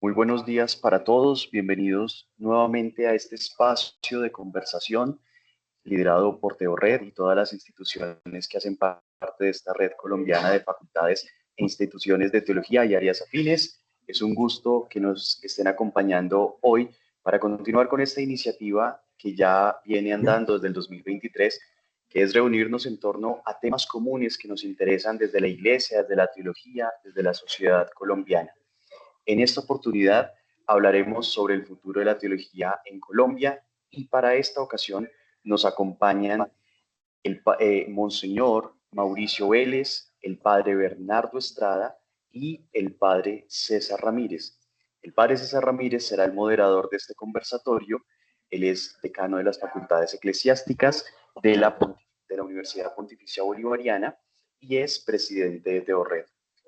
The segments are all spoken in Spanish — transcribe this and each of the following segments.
Muy buenos días para todos. Bienvenidos nuevamente a este espacio de conversación liderado por TeoRed y todas las instituciones que hacen parte de esta red colombiana de facultades e instituciones de teología y áreas afines. Es un gusto que nos estén acompañando hoy para continuar con esta iniciativa que ya viene andando desde el 2023, que es reunirnos en torno a temas comunes que nos interesan desde la iglesia, desde la teología, desde la sociedad colombiana. En esta oportunidad hablaremos sobre el futuro de la teología en Colombia y para esta ocasión nos acompañan Monseñor Mauricio Vélez, el padre Bernardo Estrada y el padre César Ramírez. El padre César Ramírez será el moderador de este conversatorio. Él es decano de las facultades eclesiásticas de la Universidad Pontificia Bolivariana y es presidente de TeoRed.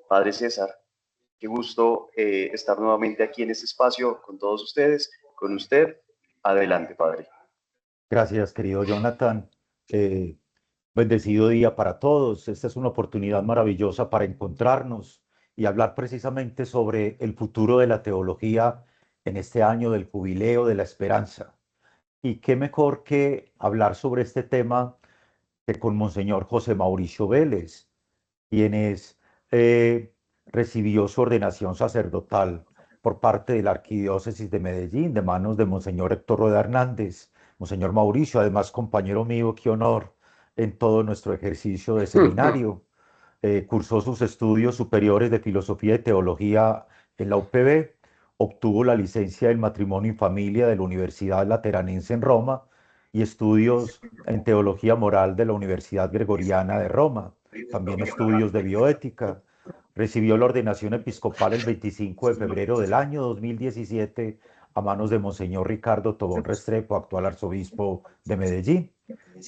Padre César, qué gusto estar nuevamente aquí en este espacio con todos ustedes, con usted. Adelante, padre. Gracias, querido Jonathan. Bendecido día para todos. Esta es una oportunidad maravillosa para encontrarnos y hablar precisamente sobre el futuro de la teología en este año del jubileo de la esperanza. Y qué mejor que hablar sobre este tema que con Monseñor José Mauricio Vélez, quien recibió su ordenación sacerdotal por parte de la Arquidiócesis de Medellín, de manos de Monseñor Héctor Rueda Hernández. Monseñor Mauricio, además compañero mío, qué honor en todo nuestro ejercicio de seminario. Cursó sus estudios superiores de filosofía y teología en la UPB, obtuvo la licencia en matrimonio y familia de la Universidad Lateranense en Roma y estudios en teología moral de la Universidad Gregoriana de Roma, también estudios de bioética. Recibió la ordenación episcopal el 25 de febrero del año 2017 a manos de Monseñor Ricardo Tobón Restrepo, actual arzobispo de Medellín.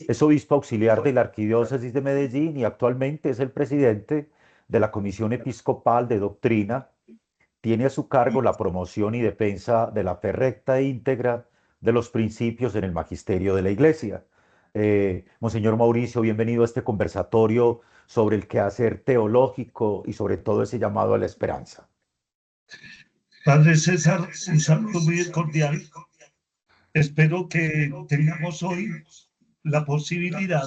Es obispo auxiliar de la Arquidiócesis de Medellín y actualmente es el presidente de la Comisión Episcopal de Doctrina. Tiene a su cargo la promoción y defensa de la fe recta e íntegra de los principios en el magisterio de la Iglesia. Monseñor Mauricio, bienvenido a este conversatorio sobre el quehacer teológico y sobre todo ese llamado a la esperanza. Padre César, un saludo muy cordial. Espero que tengamos hoy la posibilidad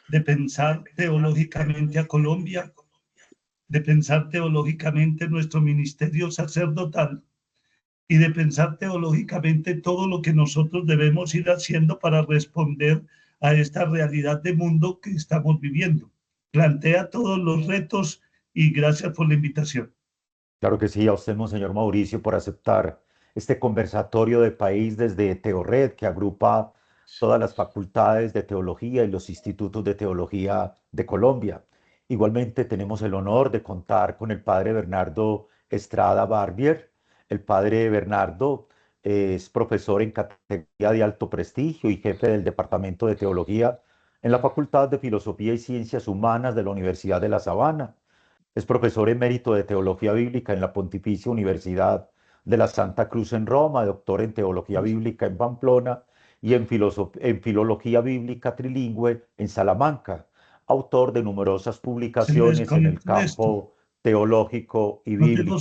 de pensar teológicamente a Colombia, de pensar teológicamente nuestro ministerio sacerdotal y de pensar teológicamente todo lo que nosotros debemos ir haciendo para responder a esta realidad de mundo que estamos viviendo. Plantea todos los retos y gracias por la invitación. Claro que sí, a usted, Monseñor Mauricio, por aceptar este conversatorio de país desde TeoRed, que agrupa todas las facultades de teología y los institutos de teología de Colombia. Igualmente tenemos el honor de contar con el padre Bernardo Estrada Barbier. El padre Bernardo es profesor en categoría de alto prestigio y jefe del Departamento de Teología en la Facultad de Filosofía y Ciencias Humanas de la Universidad de La Sabana. Es profesor emérito de Teología Bíblica en la Pontificia Universidad de la Santa Cruz en Roma, doctor en Teología Bíblica en Pamplona y en Filología Bíblica Trilingüe en Salamanca, autor de numerosas publicaciones en el campo teológico y bíblico.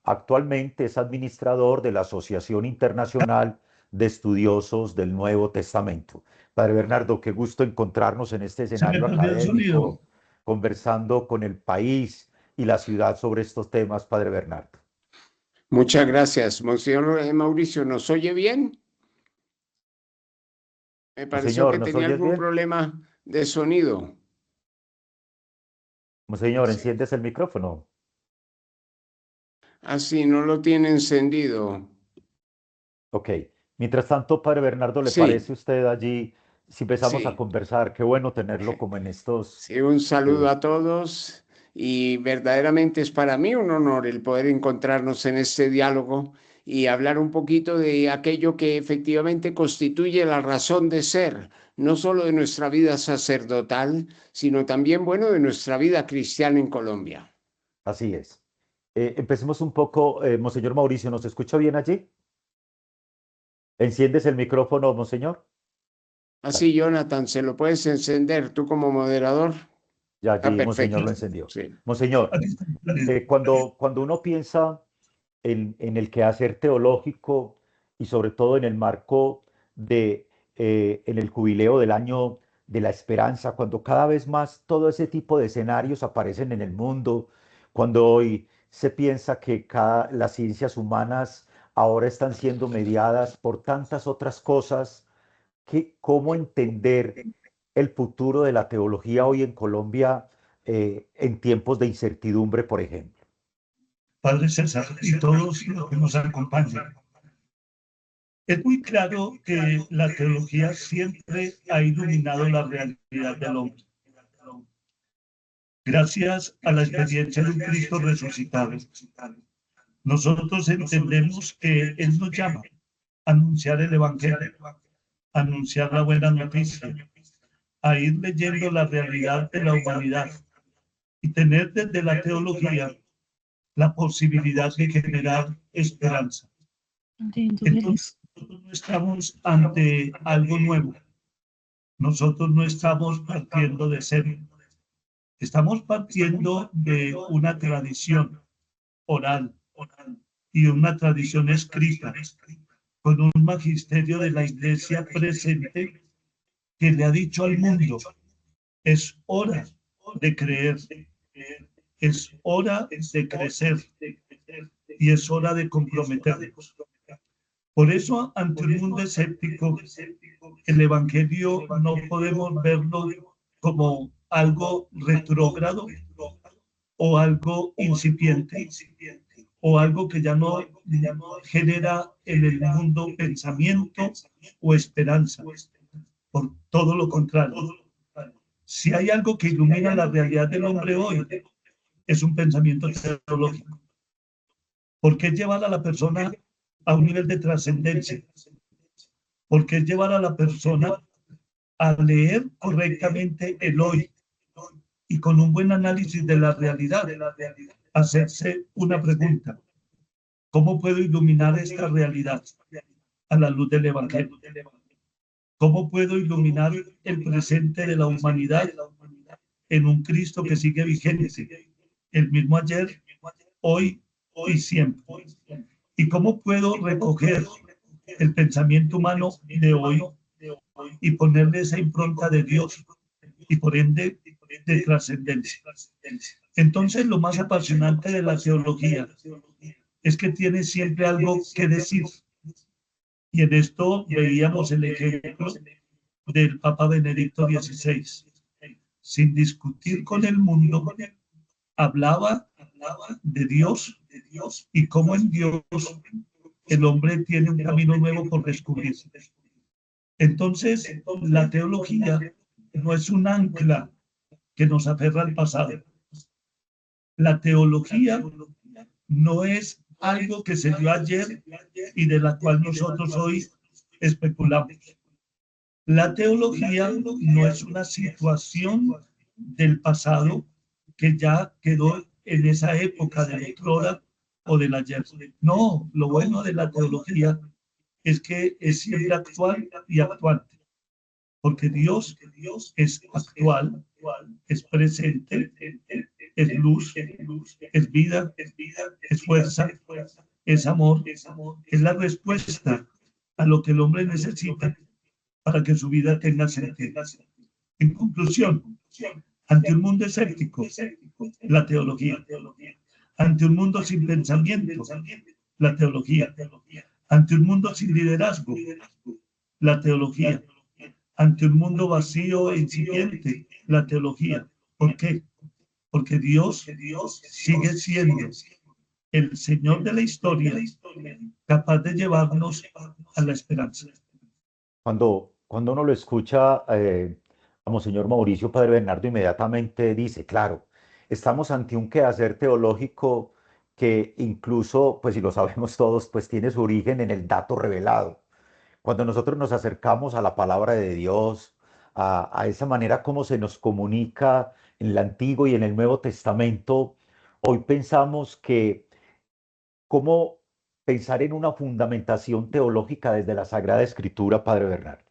Actualmente es administrador de la Asociación Internacional de Estudiosos del Nuevo Testamento. Padre Bernardo, qué gusto encontrarnos en este escenario académico, conversando con el país y la ciudad sobre estos temas, Padre Bernardo. Muchas gracias. Monseñor Mauricio, ¿nos oye bien? Me pareció Monseñor, que tenía algún problema de sonido. Monseñor, ¿enciendes el micrófono? Así, no lo tiene encendido. Ok. Mientras tanto, Padre Bernardo, ¿le parece usted allí si empezamos a conversar? Qué bueno tenerlo como en estos... Sí, un saludo a todos y verdaderamente es para mí un honor el poder encontrarnos en este diálogo y hablar un poquito de aquello que efectivamente constituye la razón de ser, no solo de nuestra vida sacerdotal, sino también, bueno, de nuestra vida cristiana en Colombia. Así es. Empecemos un poco, Monseñor Mauricio, ¿nos escucha bien allí? ¿Enciendes el micrófono, Monseñor? Así, Jonathan, ¿se lo puedes encender tú como moderador? Ya allí, Monseñor lo encendió. Sí. Monseñor, cuando uno piensa en el quehacer teológico y sobre todo en el marco en el jubileo del año de la esperanza, cuando cada vez más todo ese tipo de escenarios aparecen en el mundo, cuando hoy se piensa que las ciencias humanas ahora están siendo mediadas por tantas otras cosas, ¿cómo entender el futuro de la teología hoy en Colombia en tiempos de incertidumbre, por ejemplo? Padre César y todos los que nos acompañan. Es muy claro que la teología siempre ha iluminado la realidad del hombre. Gracias a la experiencia de un Cristo resucitado, nosotros entendemos que Él nos llama a anunciar el Evangelio, a anunciar la buena noticia, a ir leyendo la realidad de la humanidad y tener desde la teología la posibilidad de generar esperanza. Entonces, nosotros no estamos ante algo nuevo. Nosotros no estamos partiendo de cero. Estamos partiendo de una tradición oral y una tradición escrita, con un magisterio de la Iglesia presente que le ha dicho al mundo, es hora de creer, es hora de crecer y es hora de comprometernos. Por eso, ante un mundo escéptico, el Evangelio no podemos verlo como algo retrógrado o algo incipiente o algo que ya no genera en el mundo pensamiento o esperanza. Por todo lo contrario, si hay algo que ilumina la realidad del hombre hoy, es un pensamiento teológico, porque es llevar a la persona a un nivel de trascendencia, porque es llevar a la persona a leer correctamente el hoy y con un buen análisis de la realidad, hacerse una pregunta: ¿cómo puedo iluminar esta realidad a la luz del Evangelio? ¿Cómo puedo iluminar el presente de la humanidad en un Cristo que sigue vigente, el mismo ayer, hoy y siempre? ¿Y cómo puedo recoger el pensamiento humano de hoy y ponerle esa impronta de Dios y por ende de trascendencia? Entonces, lo más apasionante de la teología es que tiene siempre algo que decir. Y en esto veíamos el ejemplo del Papa Benedicto XVI. Sin discutir con el mundo, hablaba de Dios y cómo en Dios el hombre tiene un camino nuevo por descubrir. Entonces, la teología no es un ancla que nos aferra al pasado. La teología no es algo que se dio ayer y de la cual nosotros hoy especulamos. La teología no es una situación del pasado que ya quedó en esa época de lectora o del ayer. No, lo bueno de la teología es que es siempre actual y actuante, porque Dios es actual, es presente, es luz, es vida, es fuerza, es amor, es la respuesta a lo que el hombre necesita para que su vida tenga sentido. En conclusión, ante un mundo escéptico, la teología. Ante un mundo sin pensamiento, la teología. Ante un mundo sin liderazgo, la teología. Ante un mundo vacío e incipiente, la teología. ¿Por qué? Porque Dios sigue siendo el Señor de la historia, capaz de llevarnos a la esperanza. Cuando uno lo escucha a Monseñor Mauricio, Padre Bernardo, inmediatamente dice, claro, estamos ante un quehacer teológico que incluso, pues si lo sabemos todos, pues tiene su origen en el dato revelado. Cuando nosotros nos acercamos a la palabra de Dios, a esa manera como se nos comunica en el Antiguo y en el Nuevo Testamento, hoy pensamos que cómo pensar en una fundamentación teológica desde la Sagrada Escritura, Padre Bernardo.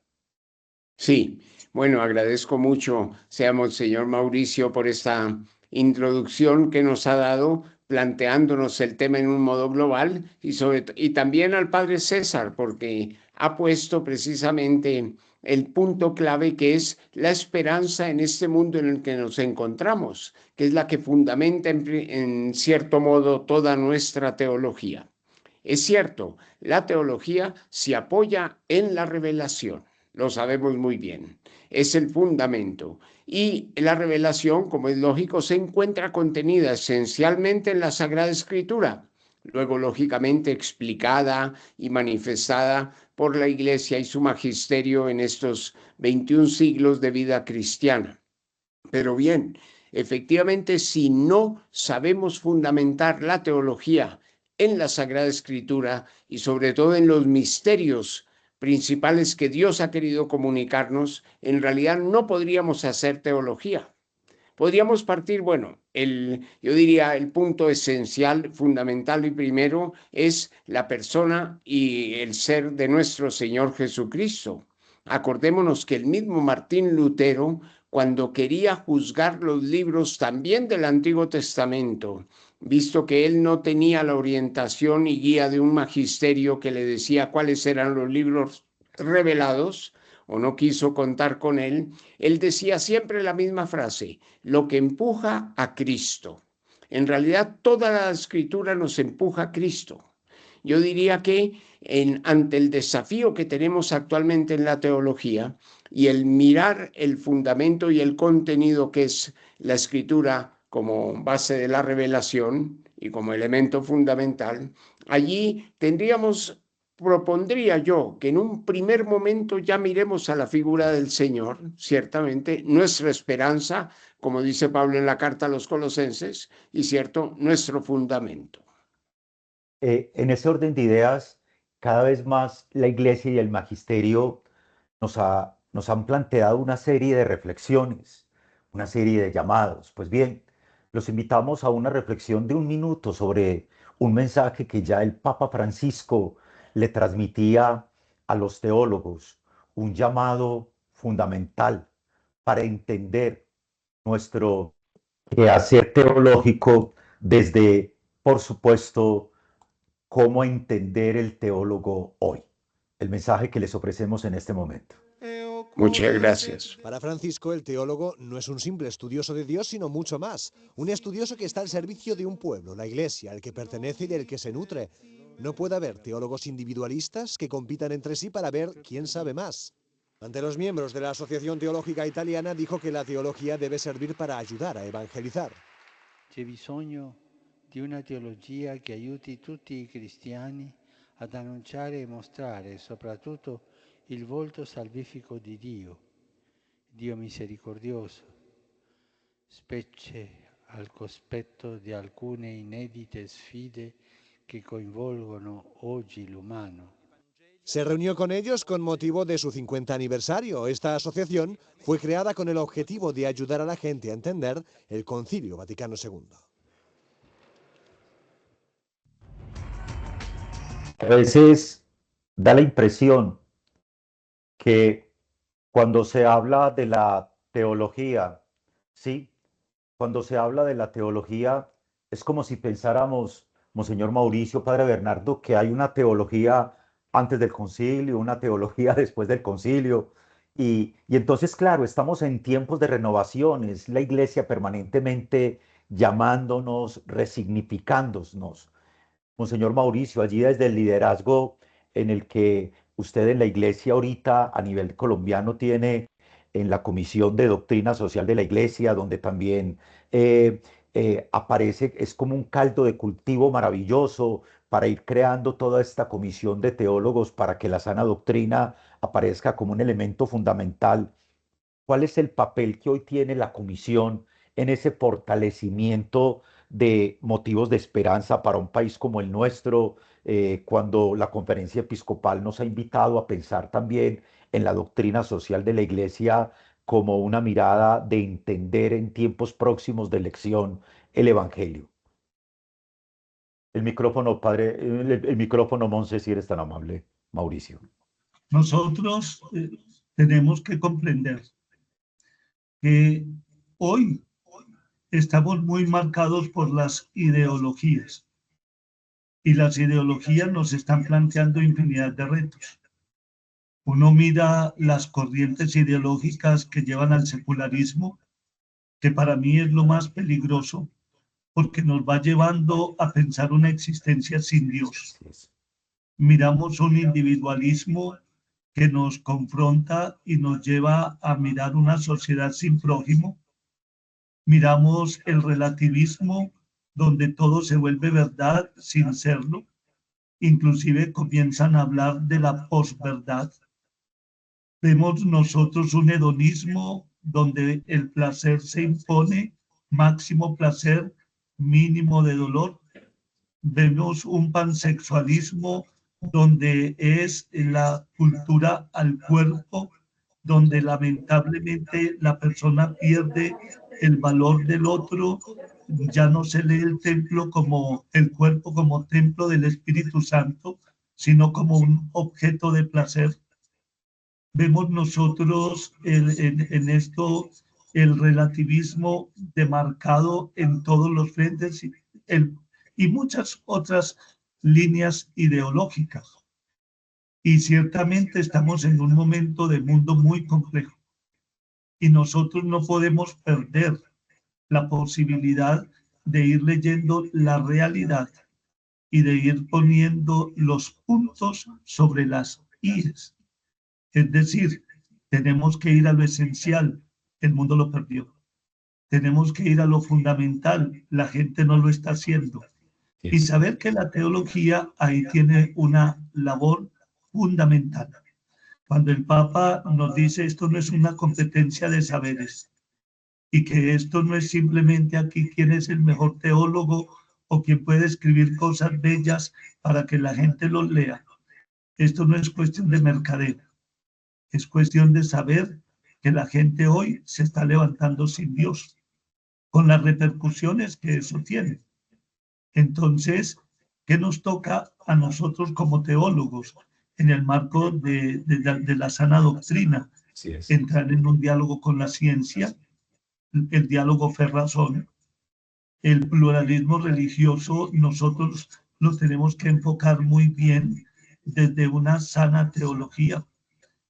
Sí, bueno, agradezco mucho, seamos señor Mauricio, por esta introducción que nos ha dado planteándonos el tema en un modo global, y también al padre César, porque ha puesto precisamente el punto clave, que es la esperanza en este mundo en el que nos encontramos, que es la que fundamenta en cierto modo toda nuestra teología. Es cierto, la teología se apoya en la revelación, lo sabemos muy bien, es el fundamento. Y la revelación, como es lógico, se encuentra contenida esencialmente en la Sagrada Escritura, luego lógicamente explicada y manifestada por la Iglesia y su magisterio en estos 21 siglos de vida cristiana. Pero bien, efectivamente, si no sabemos fundamentar la teología en la Sagrada Escritura y sobre todo en los misterios principales que Dios ha querido comunicarnos, en realidad no podríamos hacer teología. Podríamos partir, bueno, yo diría el punto esencial, fundamental y primero es la persona y el ser de nuestro Señor Jesucristo. Acordémonos que el mismo Martín Lutero, cuando quería juzgar los libros también del Antiguo Testamento, visto que él no tenía la orientación y guía de un magisterio que le decía cuáles eran los libros revelados, o no quiso contar con él decía siempre la misma frase: lo que empuja a Cristo. En realidad, toda la escritura nos empuja a Cristo. Yo diría que ante el desafío que tenemos actualmente en la teología y el mirar el fundamento y el contenido que es la escritura como base de la revelación y como elemento fundamental, allí propondría yo que en un primer momento ya miremos a la figura del Señor, ciertamente, nuestra esperanza, como dice Pablo en la carta a los Colosenses, y cierto, nuestro fundamento. En ese orden de ideas, cada vez más la Iglesia y el Magisterio nos han planteado una serie de reflexiones, una serie de llamados. Pues bien, los invitamos a una reflexión de un minuto sobre un mensaje que ya el Papa Francisco le transmitía a los teólogos, un llamado fundamental para entender nuestro quehacer teológico desde, por supuesto, cómo entender el teólogo hoy. El mensaje que les ofrecemos en este momento. Muchas gracias. Para Francisco, el teólogo no es un simple estudioso de Dios, sino mucho más. Un estudioso que está al servicio de un pueblo, la Iglesia, al que pertenece y del que se nutre. No puede haber teólogos individualistas que compitan entre sí para ver quién sabe más. Ante los miembros de la Asociación Teológica Italiana, dijo que la teología debe servir para ayudar a evangelizar. C'è bisogno di una teologia che aiuti tutti i cristiani ad annunciare e mostrare soprattutto il volto salvifico di Dio, Dio misericordioso, specie al cospetto di alcune inedite sfide que coinvolgono oggi l'umano. Se reunió con ellos con motivo de su 50 aniversario. Esta asociación fue creada con el objetivo de ayudar a la gente a entender el Concilio Vaticano II. A veces da la impresión que cuando se habla de la teología, ¿sí? Cuando se habla de la teología, es como si pensáramos, Monseñor Mauricio, Padre Bernardo, que hay una teología antes del concilio, una teología después del concilio. Y entonces, claro, estamos en tiempos de renovaciones, la Iglesia permanentemente llamándonos, resignificándonos. Monseñor Mauricio, allí desde el liderazgo en el que usted en la Iglesia ahorita a nivel colombiano tiene en la Comisión de Doctrina Social de la Iglesia, donde también aparece, es como un caldo de cultivo maravilloso para ir creando toda esta comisión de teólogos para que la sana doctrina aparezca como un elemento fundamental. ¿Cuál es el papel que hoy tiene la comisión en ese fortalecimiento de motivos de esperanza para un país como el nuestro, cuando la conferencia episcopal nos ha invitado a pensar también en la doctrina social de la Iglesia como una mirada de entender en tiempos próximos de elección el Evangelio? El micrófono, padre, el micrófono, Monse, si eres tan amable, Mauricio. Nosotros tenemos que comprender que hoy estamos muy marcados por las ideologías. Y las ideologías nos están planteando infinidad de retos. Uno mira las corrientes ideológicas que llevan al secularismo, que para mí es lo más peligroso, porque nos va llevando a pensar una existencia sin Dios. Miramos un individualismo que nos confronta y nos lleva a mirar una sociedad sin prójimo. Miramos el relativismo, donde todo se vuelve verdad sin serlo. Inclusive comienzan a hablar de la posverdad. Vemos nosotros un hedonismo donde el placer se impone, máximo placer, mínimo de dolor. Vemos un pansexualismo donde es la cultura al cuerpo, donde lamentablemente la persona pierde el valor del otro, ya no se lee el templo como el cuerpo como templo del Espíritu Santo, sino como un objeto de placer. Vemos nosotros en esto el relativismo demarcado en todos los frentes y muchas otras líneas ideológicas. Y ciertamente estamos en un momento de mundo muy complejo y nosotros no podemos perder la posibilidad de ir leyendo la realidad y de ir poniendo los puntos sobre las íes. Es decir, tenemos que ir a lo esencial, el mundo lo perdió. Tenemos que ir a lo fundamental, la gente no lo está haciendo. Y saber que la teología ahí tiene una labor fundamental. Cuando el Papa nos dice esto no es una competencia de saberes y que esto no es simplemente aquí quién es el mejor teólogo o quien puede escribir cosas bellas para que la gente los lea. Esto no es cuestión de mercadeo. Es cuestión de saber que la gente hoy se está levantando sin Dios, con las repercusiones que eso tiene. Entonces, ¿qué nos toca a nosotros como teólogos en el marco de la sana doctrina? Entrar en un diálogo con la ciencia, el diálogo fe-razón, el pluralismo religioso, nosotros lo tenemos que enfocar muy bien desde una sana teología.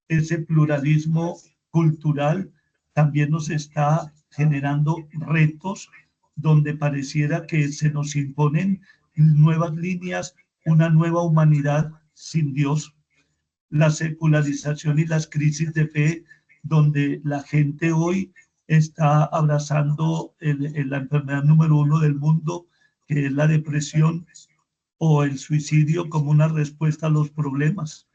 Ese pluralismo cultural también nos está generando retos donde pareciera que se nos imponen nuevas líneas, una nueva humanidad sin Dios. La secularización y las crisis de fe, donde la gente hoy está abrazando la enfermedad número 1 del mundo, que es la depresión o el suicidio como una respuesta a los problemas.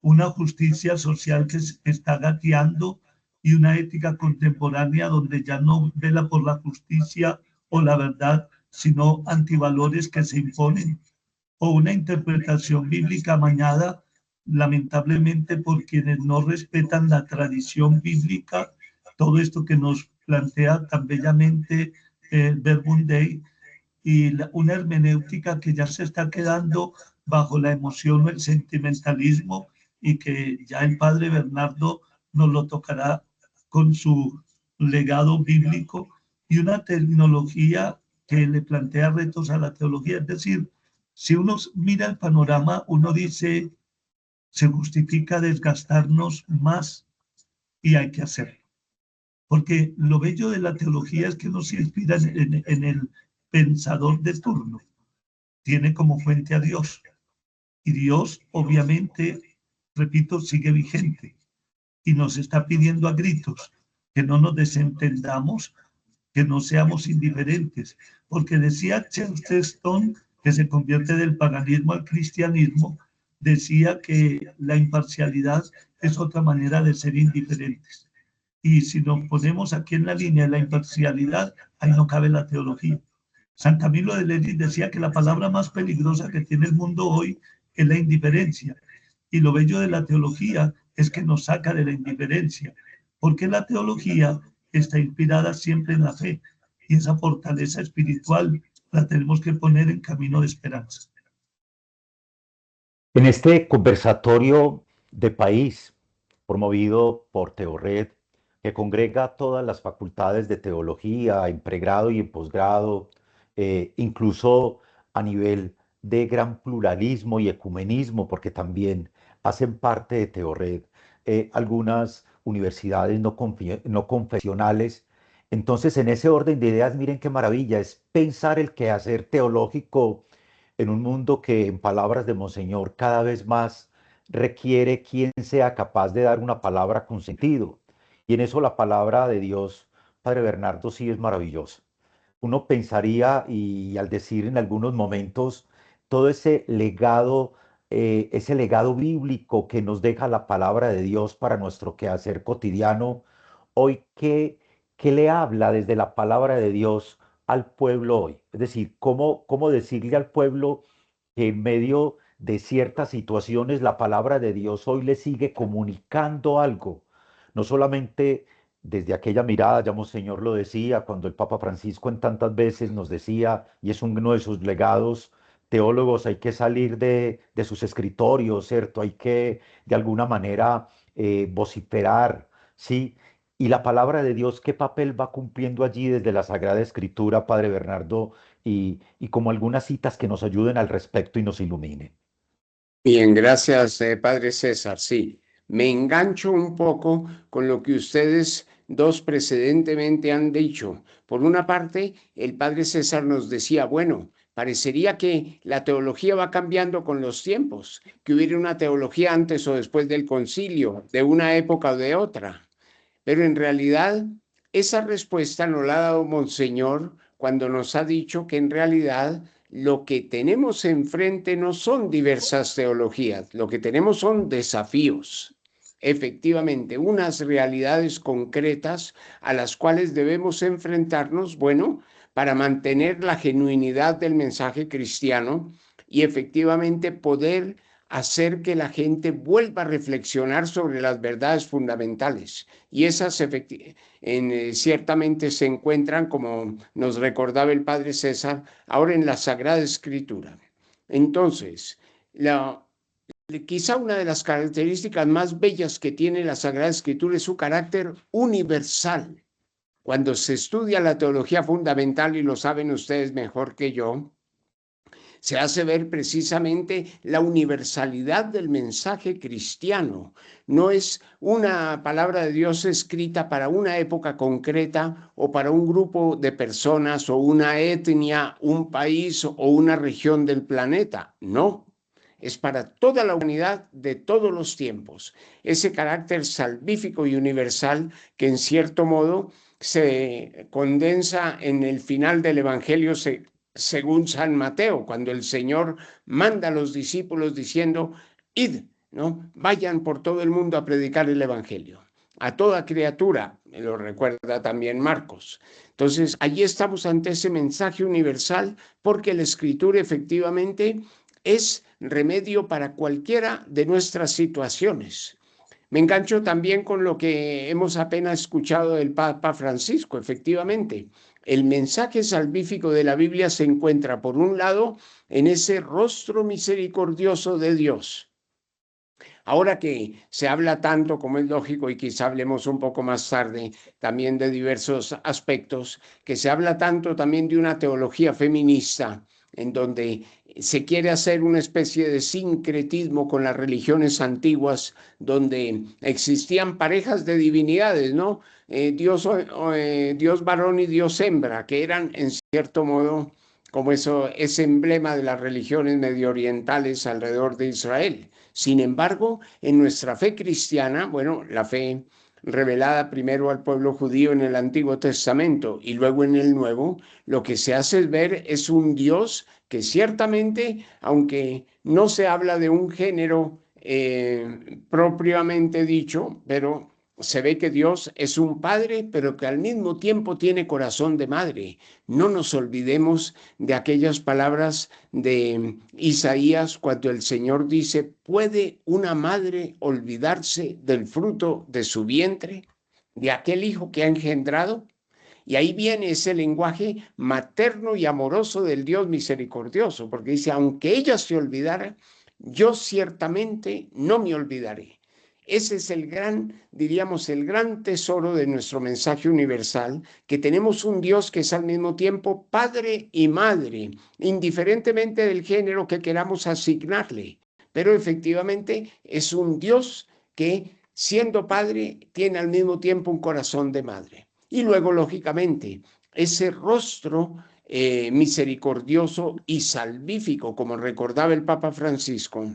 Una justicia social que está gateando y una ética contemporánea donde ya no vela por la justicia o la verdad, sino antivalores que se imponen, o una interpretación bíblica amañada, lamentablemente por quienes no respetan la tradición bíblica, todo esto que nos plantea tan bellamente Verbum Dei, y una hermenéutica que ya se está quedando bajo la emoción o el sentimentalismo y que ya el padre Bernardo nos lo tocará con su legado bíblico, y una tecnología que le plantea retos a la teología. Es decir, si uno mira el panorama, uno dice, se justifica desgastarnos más y hay que hacerlo. Porque lo bello de la teología es que nos inspira en el pensador de turno. Tiene como fuente a Dios. Y Dios, obviamente, repito, sigue vigente. Y nos está pidiendo a gritos que no nos desentendamos, que no seamos indiferentes. Porque decía Chesterton, que se convierte del paganismo al cristianismo, decía que la imparcialidad es otra manera de ser indiferentes. Y si nos ponemos aquí en la línea de la imparcialidad, ahí no cabe la teología. San Camilo de Lenin decía que la palabra más peligrosa que tiene el mundo hoy es la indiferencia. Y lo bello de la teología es que nos saca de la indiferencia, porque la teología está inspirada siempre en la fe, y esa fortaleza espiritual la tenemos que poner en camino de esperanza. En este conversatorio de país promovido por Teored, que congrega todas las facultades de teología en pregrado y en posgrado, incluso a nivel de gran pluralismo y ecumenismo, porque también hacen parte de Teored algunas universidades no confesionales. Entonces, en ese orden de ideas, miren qué maravilla, es pensar el quehacer teológico en un mundo que, en palabras de Monseñor, cada vez más requiere quien sea capaz de dar una palabra con sentido. Y en eso la palabra de Dios, Padre Bernardo, sí es maravillosa. Uno pensaría, y al decir en algunos momentos, todo ese legado bíblico que nos deja la palabra de Dios para nuestro quehacer cotidiano, hoy, ¿qué le habla desde la palabra de Dios al pueblo hoy? Es decir, ¿cómo decirle al pueblo que en medio de ciertas situaciones la palabra de Dios hoy le sigue comunicando algo? No solamente desde aquella mirada, ya Monseñor lo decía, cuando el Papa Francisco en tantas veces nos decía, y es uno de sus legados teólogos, hay que salir de sus escritorios, ¿cierto? Hay que de alguna manera vociferar, ¿sí? Y la palabra de Dios, ¿qué papel va cumpliendo allí desde la Sagrada Escritura, Padre Bernardo? Y como algunas citas que nos ayuden al respecto y nos iluminen. Bien, gracias, Padre César. Sí, me engancho un poco con lo que ustedes dos precedentemente han dicho. Por una parte, el Padre César nos decía, bueno, parecería que la teología va cambiando con los tiempos, que hubiera una teología antes o después del concilio, de una época o de otra. Pero en realidad, esa respuesta nos la ha dado Monseñor cuando nos ha dicho que en realidad lo que tenemos enfrente no son diversas teologías, lo que tenemos son desafíos. Efectivamente, unas realidades concretas a las cuales debemos enfrentarnos, bueno, para mantener la genuinidad del mensaje cristiano y efectivamente poder hacer que la gente vuelva a reflexionar sobre las verdades fundamentales. Y esas ciertamente se encuentran, como nos recordaba el Padre César, ahora en la Sagrada Escritura. Entonces, quizá una de las características más bellas que tiene la Sagrada Escritura es su carácter universal. Cuando se estudia la teología fundamental, y lo saben ustedes mejor que yo, se hace ver precisamente la universalidad del mensaje cristiano. No es una palabra de Dios escrita para una época concreta o para un grupo de personas o una etnia, un país o una región del planeta. No, es para toda la humanidad de todos los tiempos. Ese carácter salvífico y universal que en cierto modo se condensa en el final del Evangelio según San Mateo, cuando el Señor manda a los discípulos diciendo, id, ¿no? Vayan por todo el mundo a predicar el Evangelio, a toda criatura, me lo recuerda también Marcos. Entonces, allí estamos ante ese mensaje universal, porque la Escritura efectivamente es remedio para cualquiera de nuestras situaciones. Me engancho también con lo que hemos apenas escuchado del Papa Francisco, efectivamente. El mensaje salvífico de la Biblia se encuentra, por un lado, en ese rostro misericordioso de Dios. Ahora que se habla tanto, como es lógico, y quizá hablemos un poco más tarde también de diversos aspectos, que se habla tanto también de una teología feminista, en donde se quiere hacer una especie de sincretismo con las religiones antiguas, donde existían parejas de divinidades, ¿no? Dios varón y Dios hembra, que eran en cierto modo como ese emblema de las religiones medio orientales alrededor de Israel. Sin embargo, en nuestra fe cristiana, bueno, la fe revelada primero al pueblo judío en el Antiguo Testamento y luego en el Nuevo, lo que se hace ver es un Dios que ciertamente, aunque no se habla de un género propiamente dicho, pero se ve que Dios es un padre, pero que al mismo tiempo tiene corazón de madre. No nos olvidemos de aquellas palabras de Isaías cuando el Señor dice, ¿puede una madre olvidarse del fruto de su vientre, de aquel hijo que ha engendrado? Y ahí viene ese lenguaje materno y amoroso del Dios misericordioso, porque dice, aunque ella se olvidara, yo ciertamente no me olvidaré. Ese es el gran, diríamos, el gran tesoro de nuestro mensaje universal, que tenemos un Dios que es al mismo tiempo Padre y Madre, indiferentemente del género que queramos asignarle. Pero efectivamente es un Dios que, siendo Padre, tiene al mismo tiempo un corazón de madre. Y luego, lógicamente, ese rostro misericordioso y salvífico, como recordaba el Papa Francisco.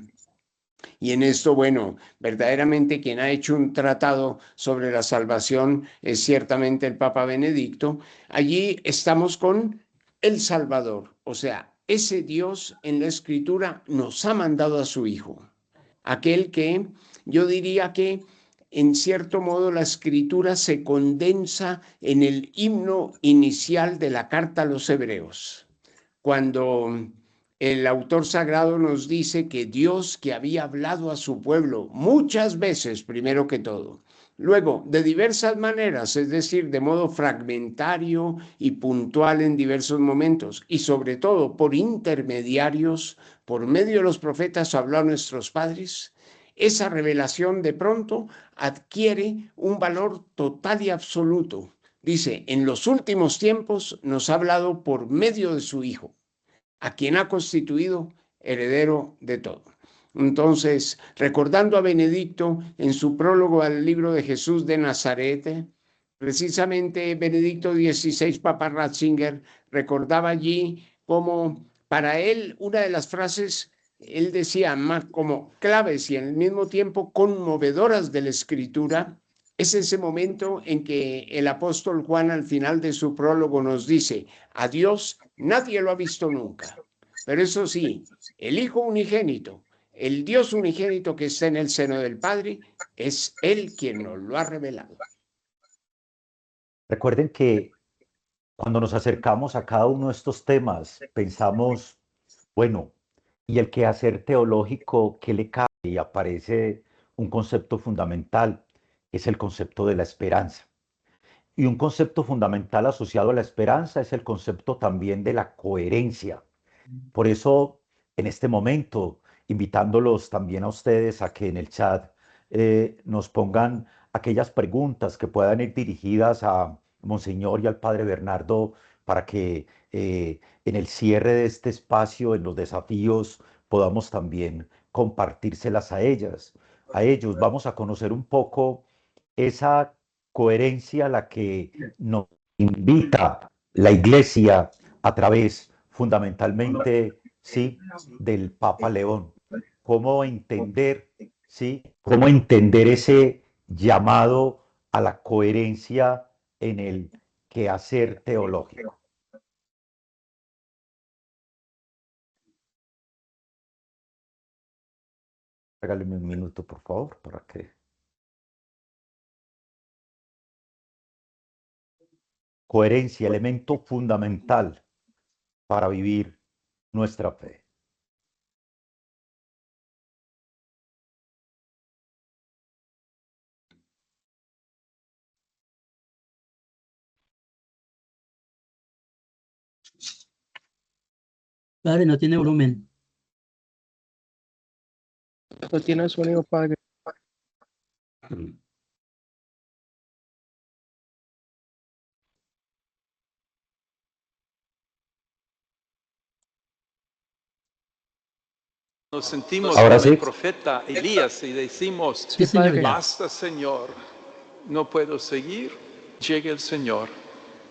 Y en esto, bueno, verdaderamente quien ha hecho un tratado sobre la salvación es ciertamente el Papa Benedicto. Allí estamos con el Salvador, o sea, ese Dios en la Escritura nos ha mandado a su Hijo, aquel que yo diría que en cierto modo la Escritura se condensa en el himno inicial de la carta a los Hebreos, cuando el autor sagrado nos dice que Dios, que había hablado a su pueblo muchas veces, primero que todo, luego de diversas maneras, es decir, de modo fragmentario y puntual en diversos momentos, y sobre todo por intermediarios, por medio de los profetas habló a nuestros padres, esa revelación de pronto adquiere un valor total y absoluto. Dice, en los últimos tiempos nos ha hablado por medio de su Hijo, a quien ha constituido heredero de todo. Entonces, recordando a Benedicto en su prólogo al libro de Jesús de Nazaret, precisamente Benedicto XVI, Papa Ratzinger, recordaba allí como para él una de las frases, él decía más como claves y al mismo tiempo conmovedoras de la Escritura, es ese momento en que el apóstol Juan al final de su prólogo nos dice, a Dios nadie lo ha visto nunca, pero eso sí, el Hijo unigénito, el Dios unigénito que está en el seno del Padre, es Él quien nos lo ha revelado. Recuerden que cuando nos acercamos a cada uno de estos temas, pensamos, bueno, ¿y el quehacer teológico qué le cabe? Y aparece un concepto fundamental, es el concepto de la esperanza. Y un concepto fundamental asociado a la esperanza es el concepto también de la coherencia. Por eso, en este momento, invitándolos también a ustedes a que en el chat nos pongan aquellas preguntas que puedan ir dirigidas a Monseñor y al Padre Bernardo para que en el cierre de este espacio, en los desafíos, podamos también compartírselas a ellas, a ellos. Vamos a conocer un poco esa coherencia a la que nos invita la Iglesia a través fundamentalmente, sí, del Papa León. Cómo entender, sí, cómo entender ese llamado a la coherencia en el quehacer teológico. Regáleme un minuto, por favor, para que... Coherencia, elemento fundamental para vivir nuestra fe. Padre, no tiene volumen. No tiene sonido, padre. Nos sentimos Ahora como sí. el profeta Elías y decimos, Sí, señor. basta Señor, no puedo seguir. Llega el Señor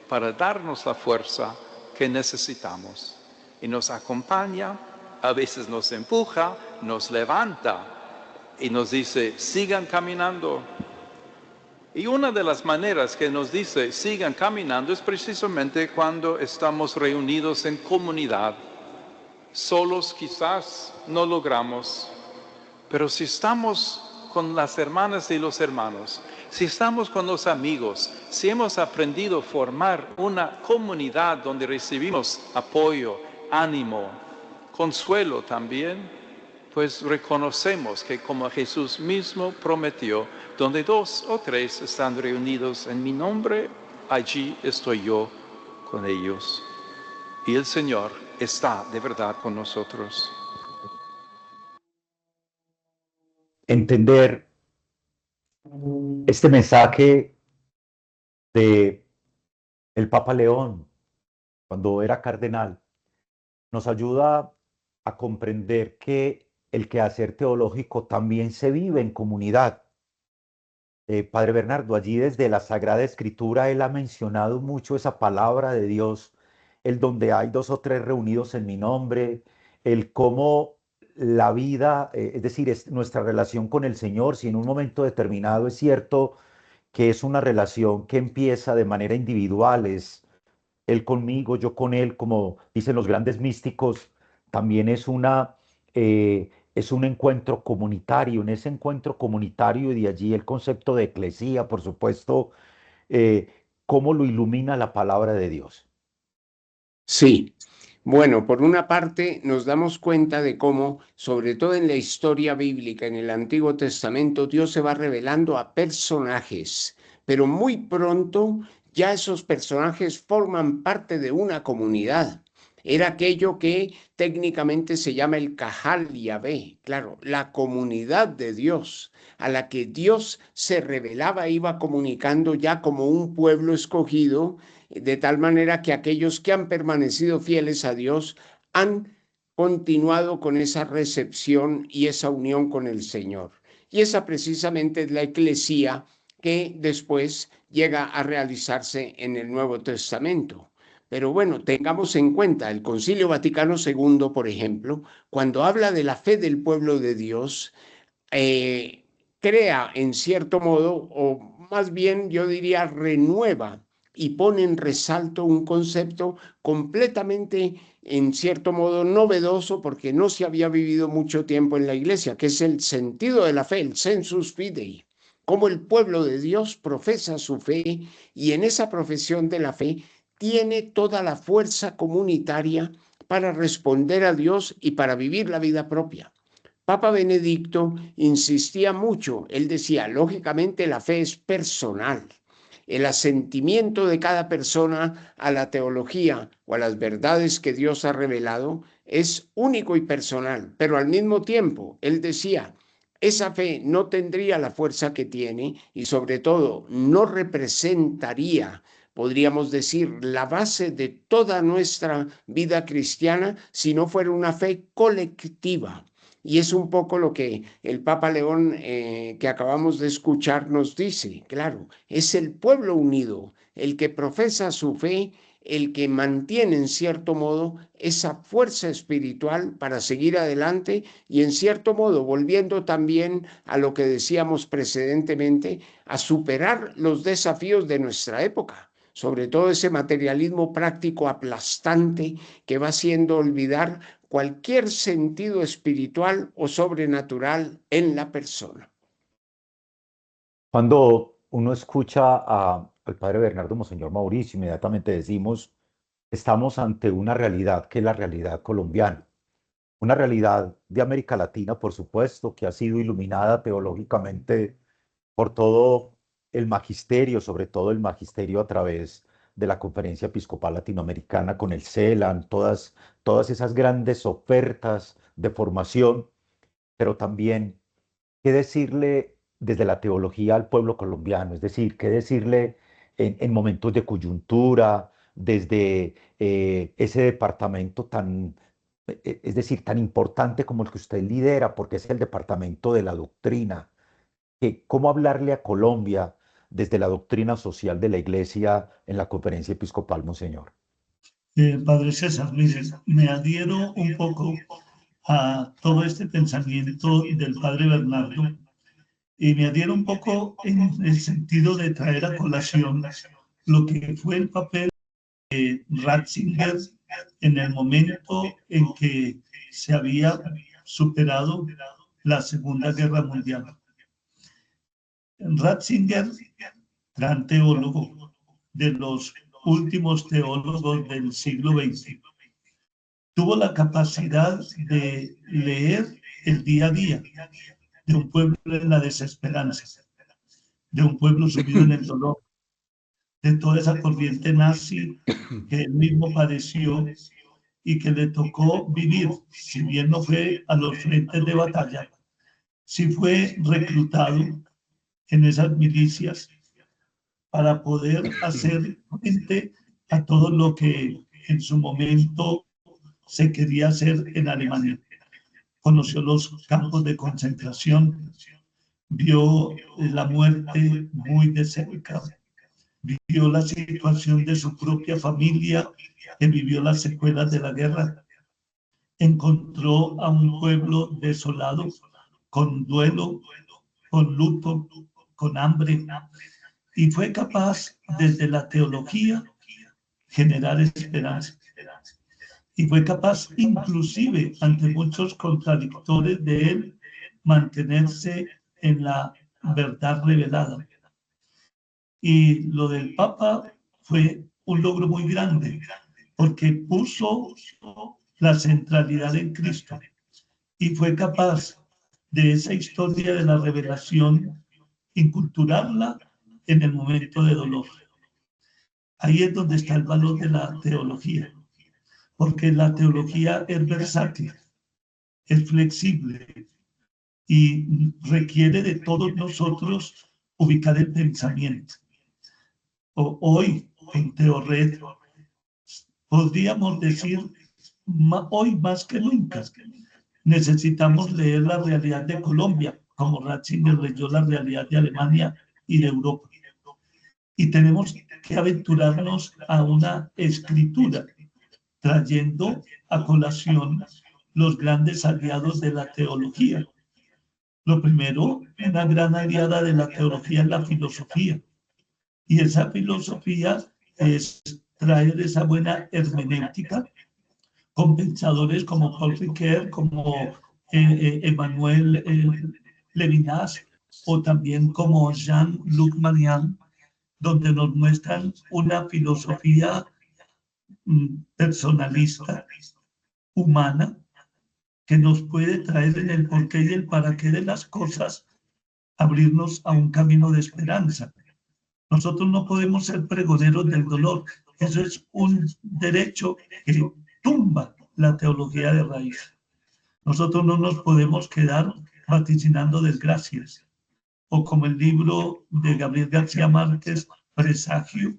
para darnos la fuerza que necesitamos y nos acompaña, a veces nos empuja, nos levanta y nos dice, sigan caminando. Y una de las maneras que nos dice, sigan caminando, es precisamente cuando estamos reunidos en comunidad. Solos quizás no logramos, pero si estamos con las hermanas y los hermanos, si estamos con los amigos, si hemos aprendido a formar una comunidad donde recibimos apoyo, ánimo, consuelo también, pues reconocemos que como Jesús mismo prometió, donde 2 o 3 están reunidos en mi nombre, allí estoy yo con ellos. Y el Señor está de verdad con nosotros. Entender Este mensaje de el Papa León, cuando era cardenal, nos ayuda a comprender que el quehacer teológico también se vive en comunidad. Padre Bernardo, allí desde la Sagrada Escritura él ha mencionado mucho esa palabra de Dios, el donde hay dos o tres reunidos en mi nombre, el cómo la vida, es decir, es nuestra relación con el Señor, si en un momento determinado es cierto que es una relación que empieza de manera individual, es él conmigo, yo con él, como dicen los grandes místicos, también es un encuentro comunitario. En ese encuentro comunitario, y de allí el concepto de eclesía, por supuesto, cómo lo ilumina la palabra de Dios. Sí, bueno, por una parte nos damos cuenta de cómo, sobre todo en la historia bíblica, en el Antiguo Testamento, Dios se va revelando a personajes, pero muy pronto ya esos personajes forman parte de una comunidad. Era aquello que técnicamente se llama el Cajal Yahvé, claro, la comunidad de Dios, a la que Dios se revelaba, iba comunicando ya como un pueblo escogido, de tal manera que aquellos que han permanecido fieles a Dios han continuado con esa recepción y esa unión con el Señor. Y esa precisamente es la eclesía que después llega a realizarse en el Nuevo Testamento. Pero bueno, tengamos en cuenta el Concilio Vaticano II, por ejemplo, cuando habla de la fe del pueblo de Dios, crea en cierto modo, o más bien yo diría renueva y pone en resalto un concepto completamente, en cierto modo, novedoso porque no se había vivido mucho tiempo en la iglesia, que es el sentido de la fe, el sensus fidei, cómo el pueblo de Dios profesa su fe y en esa profesión de la fe tiene toda la fuerza comunitaria para responder a Dios y para vivir la vida propia. Papa Benedicto insistía mucho, él decía, lógicamente la fe es personal, el asentimiento de cada persona a la teología o a las verdades que Dios ha revelado es único y personal, pero al mismo tiempo, él decía, esa fe no tendría la fuerza que tiene y sobre todo no representaría, podríamos decir, la base de toda nuestra vida cristiana si no fuera una fe colectiva. Y es un poco lo que el Papa León que acabamos de escuchar nos dice, claro, es el pueblo unido, el que profesa su fe, el que mantiene en cierto modo esa fuerza espiritual para seguir adelante y en cierto modo volviendo también a lo que decíamos precedentemente, a superar los desafíos de nuestra época, sobre todo ese materialismo práctico aplastante que va haciendo olvidar cualquier sentido espiritual o sobrenatural en la persona. Cuando uno escucha al padre Bernardo Monseñor Mauricio, inmediatamente decimos, estamos ante una realidad que es la realidad colombiana. Una realidad de América Latina, por supuesto, que ha sido iluminada teológicamente por todo el magisterio, sobre todo el magisterio a través de la Conferencia Episcopal Latinoamericana con el CELAN, todas esas grandes ofertas de formación, pero también qué decirle desde la teología al pueblo colombiano, es decir, qué decirle en momentos de coyuntura, desde ese departamento tan, es decir, tan importante como el que usted lidera, porque es el departamento de la doctrina, que cómo hablarle a Colombia desde la doctrina social de la Iglesia en la Conferencia Episcopal, Monseñor. Padre César, mire, me adhiero un poco a todo este pensamiento del Padre Bernardo y me adhiero un poco en el sentido de traer a colación lo que fue el papel de Ratzinger en el momento en que se había superado la Segunda Guerra Mundial. Ratzinger, gran teólogo, de los últimos teólogos del siglo XX, tuvo la capacidad de leer el día a día de un pueblo en la desesperanza, de un pueblo sumido en el dolor, de toda esa corriente nazi que él mismo padeció y que le tocó vivir, si bien no fue a los frentes de batalla, sí fue reclutado en esas milicias para poder hacer frente a todo lo que en su momento se quería hacer en Alemania. Conoció los campos de concentración, vio la muerte muy de cerca, vivió la situación de su propia familia, que vivió las secuelas de la guerra. Encontró a un pueblo desolado, con duelo, con luto, con hambre, y fue capaz desde la teología generar esperanza. Y fue capaz, inclusive ante muchos contradictores de él, mantenerse en la verdad revelada. Y lo del Papa fue un logro muy grande, porque puso la centralidad en Cristo y fue capaz de esa historia de la revelación inculturarla en el momento de dolor. Ahí es donde está el valor de la teología, porque la teología es versátil, es flexible y requiere de todos nosotros ubicar el pensamiento. Hoy, en Teored, podríamos decir, hoy más que nunca, necesitamos leer la realidad de Colombia, como Ratzinger leyó la realidad de Alemania y de Europa. Y tenemos que aventurarnos a una escritura, trayendo a colación los grandes aliados de la teología. Lo primero, una gran aliada de la teología es la filosofía. Y esa filosofía es traer esa buena hermenéutica con pensadores como Paul Ricoeur, como Emmanuel Levinas, o también como Jean-Luc Marian, donde nos muestran una filosofía personalista, humana, que nos puede traer en el porqué y el para qué de las cosas, abrirnos a un camino de esperanza. Nosotros no podemos ser pregoneros del dolor. Eso es un derecho que tumba la teología de raíz. Nosotros no nos podemos quedar vaticinando desgracias. O como el libro de Gabriel García Márquez, Presagio,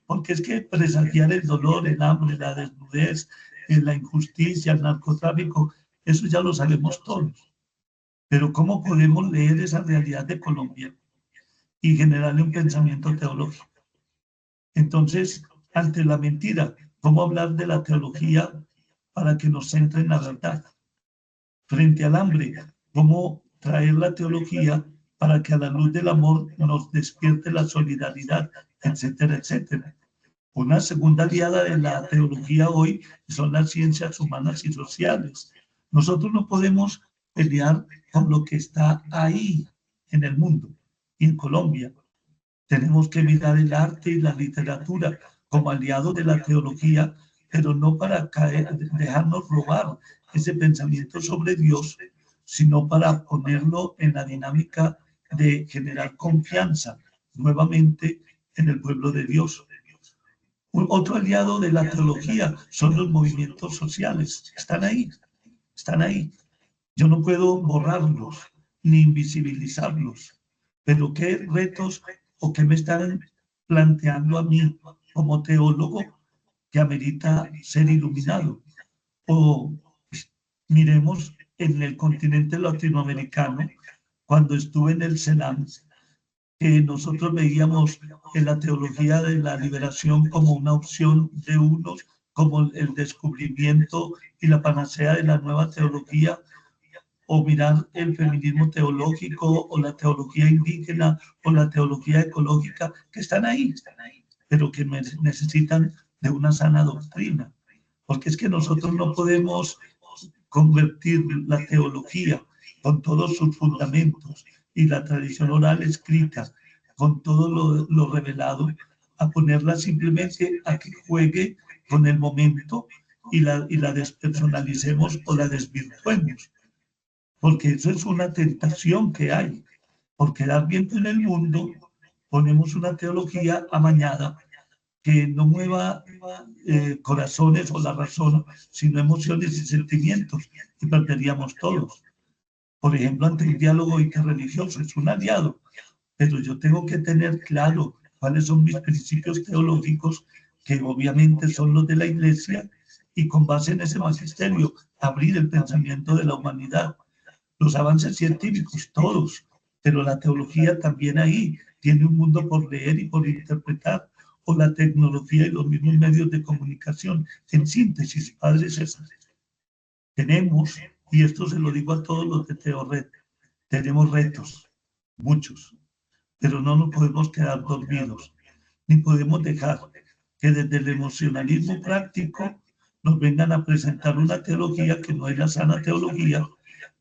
porque es que presagiar el dolor, el hambre, la desnudez, la injusticia, el narcotráfico, eso ya lo sabemos todos. Pero ¿cómo podemos leer esa realidad de Colombia y generarle un pensamiento teológico? Entonces, ante la mentira, ¿cómo hablar de la teología para que nos centre en la verdad? Frente al hambre, ¿cómo traer la teología para que a la luz del amor nos despierte la solidaridad, etcétera, etcétera? Una segunda aliada de la teología hoy son las ciencias humanas y sociales. Nosotros no podemos pelear con lo que está ahí en el mundo y en Colombia. Tenemos que mirar el arte y la literatura como aliados de la teología, pero no para dejarnos robar ese pensamiento sobre Dios, sino para ponerlo en la dinámica de generar confianza nuevamente en el pueblo de Dios. Otro aliado de la teología son los movimientos sociales. Están ahí, están ahí. Yo no puedo borrarlos ni invisibilizarlos, pero qué retos o qué me están planteando a mí como teólogo que amerita ser iluminado. O miremos en el continente latinoamericano, cuando estuve en el CELAM, nosotros veíamos en la teología de la liberación como una opción de unos, como el descubrimiento y la panacea de la nueva teología, o mirar el feminismo teológico, o la teología indígena, o la teología ecológica, que están ahí, pero que necesitan de una sana doctrina. Porque es que nosotros no podemos convertir la teología con todos sus fundamentos y la tradición oral escrita con todo lo revelado, a ponerla simplemente a que juegue con el momento y la despersonalicemos o la desvirtuemos. Porque eso es una tentación que hay. Por quedar bien en el mundo, ponemos una teología amañada que no mueva corazones o la razón, sino emociones y sentimientos, y perderíamos todos. Por ejemplo, ante un diálogo interreligioso, es un aliado, pero yo tengo que tener claro cuáles son mis principios teológicos, que obviamente son los de la Iglesia, y con base en ese magisterio, abrir el pensamiento de la humanidad. Los avances científicos, todos, pero la teología también ahí tiene un mundo por leer y por interpretar, o la tecnología y los mismos medios de comunicación. En síntesis, Padre César, tenemos, y esto se lo digo a todos los de Teored, tenemos retos, muchos, pero no nos podemos quedar dormidos, ni podemos dejar que desde el emocionalismo práctico nos vengan a presentar una teología que no es la sana teología,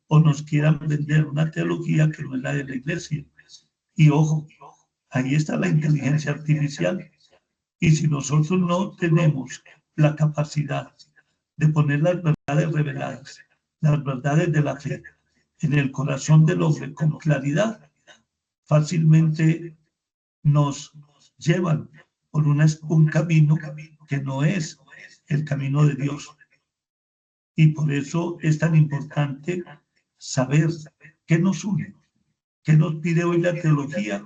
o nos quieran vender una teología que no es la de la Iglesia. Y ojo, ahí está la inteligencia artificial. Y si nosotros no tenemos la capacidad de poner las verdades reveladas, las verdades de la fe, en el corazón del hombre con claridad, fácilmente nos llevan por un camino que no es el camino de Dios. Y por eso es tan importante saber qué nos une, qué nos pide hoy la teología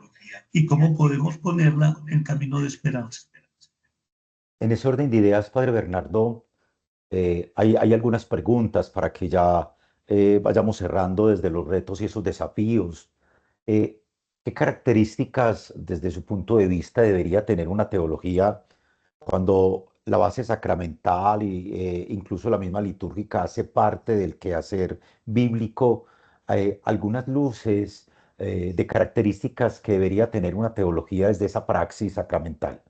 y cómo podemos ponerla en camino de esperanza. En ese orden de ideas, Padre Bernardo, hay algunas preguntas para que ya vayamos cerrando desde los retos y esos desafíos. Eh, ¿Qué características, desde su punto de vista, debería tener una teología cuando la base sacramental y incluso la misma litúrgica hace parte del quehacer bíblico? Algunas luces de características que debería tener una teología desde esa praxis sacramental.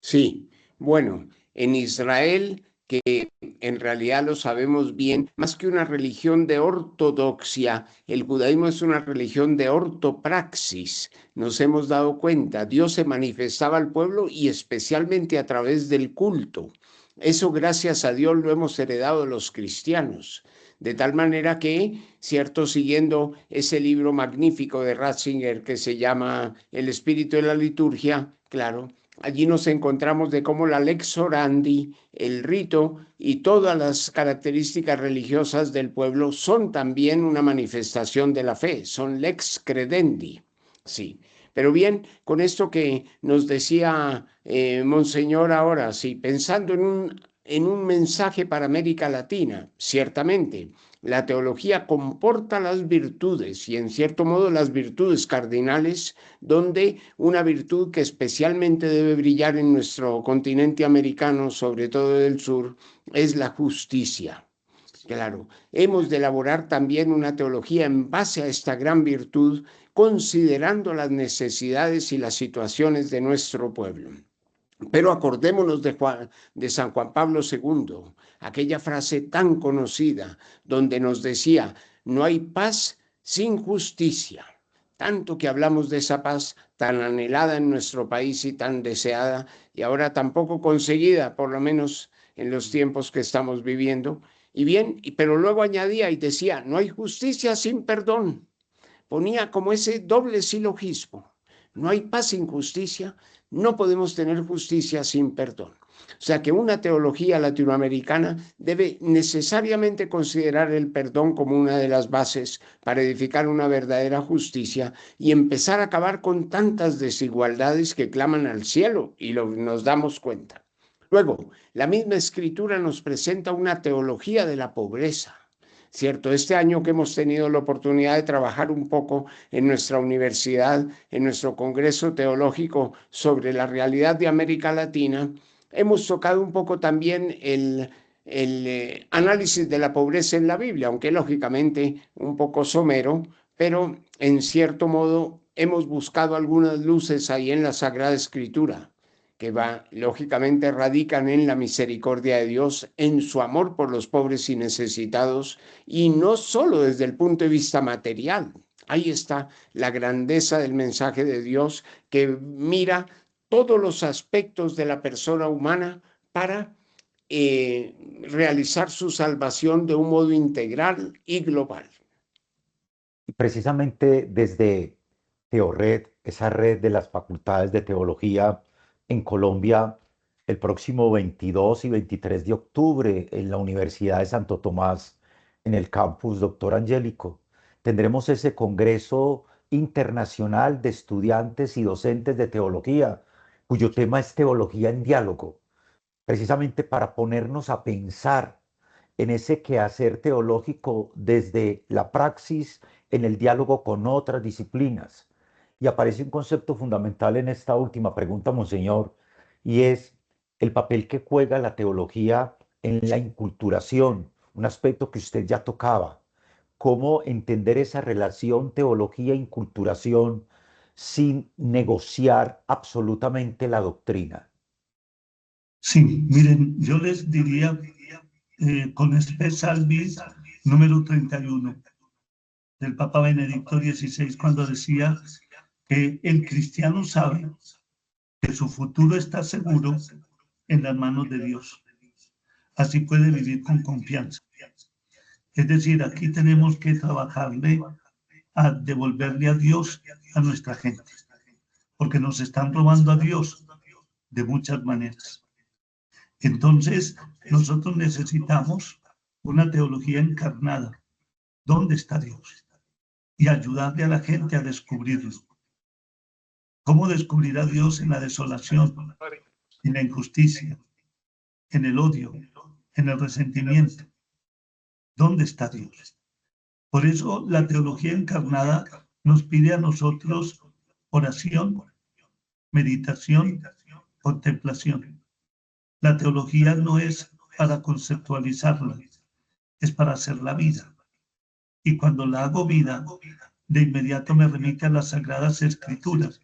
Sí, bueno, en Israel, que en realidad lo sabemos bien, más que una religión de ortodoxia, el judaísmo es una religión de ortopraxis. Nos hemos dado cuenta, Dios se manifestaba al pueblo y especialmente a través del culto. Eso, gracias a Dios, lo hemos heredado los cristianos. De tal manera que, cierto, siguiendo ese libro magnífico de Ratzinger que se llama El espíritu de la liturgia, claro, allí nos encontramos de cómo la lex orandi, el rito y todas las características religiosas del pueblo son también una manifestación de la fe, son lex credendi. Sí, pero bien, con esto que nos decía Monseñor ahora, sí, pensando en un mensaje para América Latina, ciertamente, la teología comporta las virtudes y en cierto modo las virtudes cardinales, donde una virtud que especialmente debe brillar en nuestro continente americano, sobre todo del sur, es la justicia. Claro, hemos de elaborar también una teología en base a esta gran virtud, considerando las necesidades y las situaciones de nuestro pueblo. Pero acordémonos de San Juan Pablo II, aquella frase tan conocida donde nos decía, no hay paz sin justicia. Tanto que hablamos de esa paz tan anhelada en nuestro país y tan deseada, y ahora tan poco conseguida, por lo menos en los tiempos que estamos viviendo. Y bien, pero luego añadía y decía, no hay justicia sin perdón. Ponía como ese doble silogismo. No hay paz sin justicia, no podemos tener justicia sin perdón. O sea que una teología latinoamericana debe necesariamente considerar el perdón como una de las bases para edificar una verdadera justicia y empezar a acabar con tantas desigualdades que claman al cielo y nos damos cuenta. Luego, la misma escritura nos presenta una teología de la pobreza. Cierto, este año que hemos tenido la oportunidad de trabajar un poco en nuestra universidad, en nuestro congreso teológico sobre la realidad de América Latina, hemos tocado un poco también el análisis de la pobreza en la Biblia, aunque lógicamente un poco somero, pero en cierto modo hemos buscado algunas luces ahí en la Sagrada Escritura, que lógicamente radican en la misericordia de Dios, en su amor por los pobres y necesitados, y no solo desde el punto de vista material. Ahí está la grandeza del mensaje de Dios, que mira todos los aspectos de la persona humana para realizar su salvación de un modo integral y global. Y precisamente desde Teored, esa red de las facultades de teología en Colombia, el próximo 22 y 23 de octubre en la Universidad de Santo Tomás, en el campus Doctor Angélico, tendremos ese congreso internacional de estudiantes y docentes de teología, cuyo tema es teología en diálogo, precisamente para ponernos a pensar en ese quehacer teológico desde la praxis, en el diálogo con otras disciplinas. Y aparece un concepto fundamental en esta última pregunta, Monseñor, y es el papel que juega la teología en la inculturación, un aspecto que usted ya tocaba. Cómo entender esa relación teología-inculturación sin negociar absolutamente la doctrina. Sí, miren, yo les diría con Spe Salvi número 31 del Papa Benedicto XVI, cuando decía que el cristiano sabe que su futuro está seguro en las manos de Dios. Así puede vivir con confianza. Es decir, aquí tenemos que trabajarle a devolverle a Dios a nuestra gente, porque nos están robando a Dios de muchas maneras. Entonces, nosotros necesitamos una teología encarnada. ¿Dónde está Dios? Y ayudarle a la gente a descubrirlo. ¿Cómo descubrir a Dios en la desolación, en la injusticia, en el odio, en el resentimiento? ¿Dónde está Dios? Por eso la teología encarnada nos pide a nosotros oración, meditación, contemplación. La teología no es para conceptualizarla, es para hacer la vida. Y cuando la hago vida, de inmediato me remite a las Sagradas Escrituras.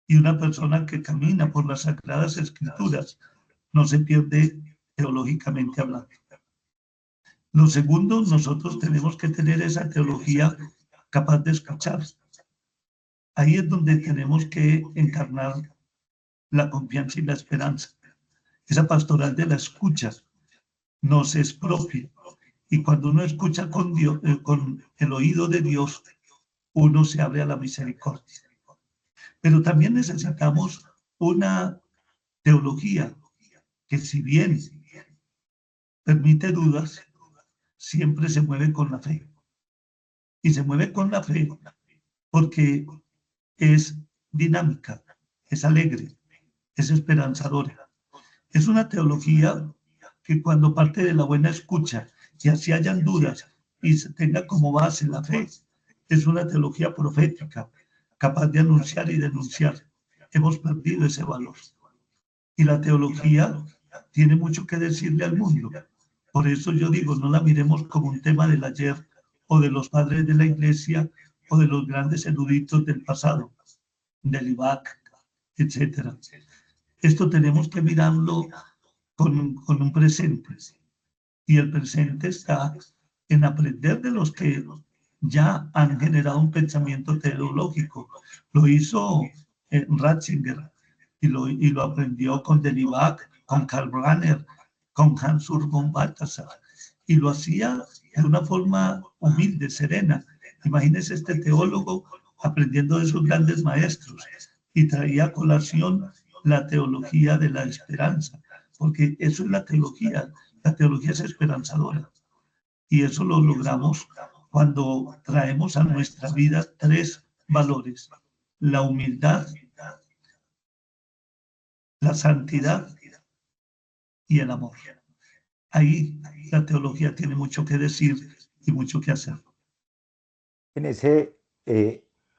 Y una persona que camina por las Sagradas Escrituras no se pierde teológicamente hablando. Lo segundo, nosotros tenemos que tener esa teología capaz de escuchar. Ahí es donde tenemos que encarnar la confianza y la esperanza. Esa pastoral de la escucha nos es propia. Y cuando uno escucha con Dios, con el oído de Dios, uno se abre a la misericordia. Pero también necesitamos una teología que, si bien permite dudas, siempre se mueve con la fe. Y se mueve con la fe porque es dinámica, es alegre, es esperanzadora. Es una teología que, cuando parte de la buena escucha y así hayan dudas y se tenga como base la fe, es una teología profética, capaz de anunciar y denunciar. Hemos perdido ese valor. Y la teología tiene mucho que decirle al mundo. Por eso yo digo, no la miremos como un tema del ayer o de los padres de la iglesia o de los grandes eruditos del pasado, del IBAC, etc. Esto tenemos que mirarlo con un presente. Y el presente está en aprender de los que ya han generado un pensamiento teológico. Lo hizo Ratzinger y lo aprendió con Delibac, con Karl Rahner, con Hans Urban Balthasar. Y lo hacía de una forma humilde, serena. Imagínense este teólogo aprendiendo de esos grandes maestros y traía a colación la teología de la esperanza, porque eso es la teología es esperanzadora. Y eso lo logramos cuando traemos a nuestra vida tres valores: la humildad, la santidad y el amor. Ahí la teología tiene mucho que decir y mucho que hacer. En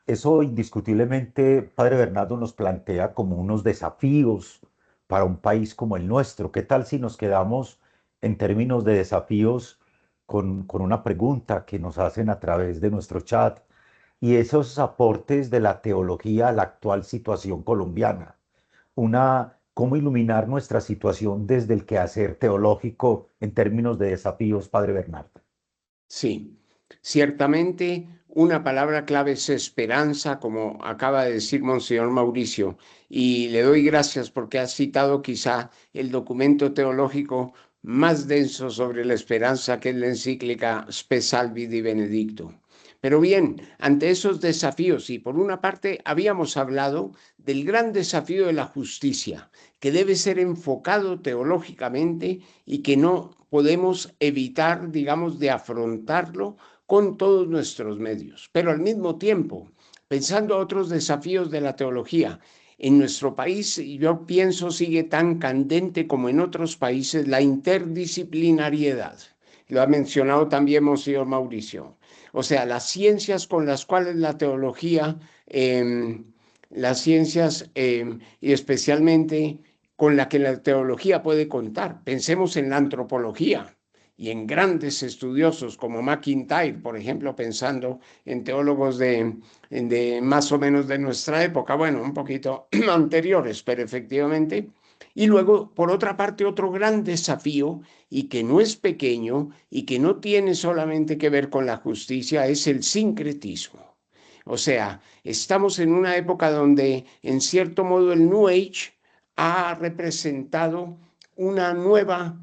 eso indiscutiblemente, Padre Bernardo, nos plantea como unos desafíos para un país como el nuestro. ¿Qué tal si nos quedamos en términos de desafíos con una pregunta que nos hacen a través de nuestro chat y esos aportes de la teología a la actual situación colombiana? ¿Cómo iluminar nuestra situación desde el quehacer teológico en términos de desafíos, Padre Bernardo? Sí, ciertamente una palabra clave es esperanza, como acaba de decir Monseñor Mauricio, y le doy gracias porque ha citado quizá el documento teológico más denso sobre la esperanza, que es la encíclica Spe Salvi di Benedicto. Pero bien, ante esos desafíos, y por una parte habíamos hablado del gran desafío de la justicia, que debe ser enfocado teológicamente y que no podemos evitar, digamos, de afrontarlo con todos nuestros medios. Pero al mismo tiempo pensando otros desafíos de la teología. En nuestro país, yo pienso, sigue tan candente como en otros países la interdisciplinariedad. Lo ha mencionado también Monseñor Mauricio. O sea, las ciencias con las cuales la teología, las ciencias y especialmente con la que la teología puede contar. Pensemos en la antropología y en grandes estudiosos como McIntyre, por ejemplo, pensando en teólogos de más o menos de nuestra época, bueno, un poquito anteriores, pero efectivamente. Y luego, por otra parte, otro gran desafío, y que no es pequeño, y que no tiene solamente que ver con la justicia, es el sincretismo. O sea, estamos en una época donde, en cierto modo, el New Age ha representado una nueva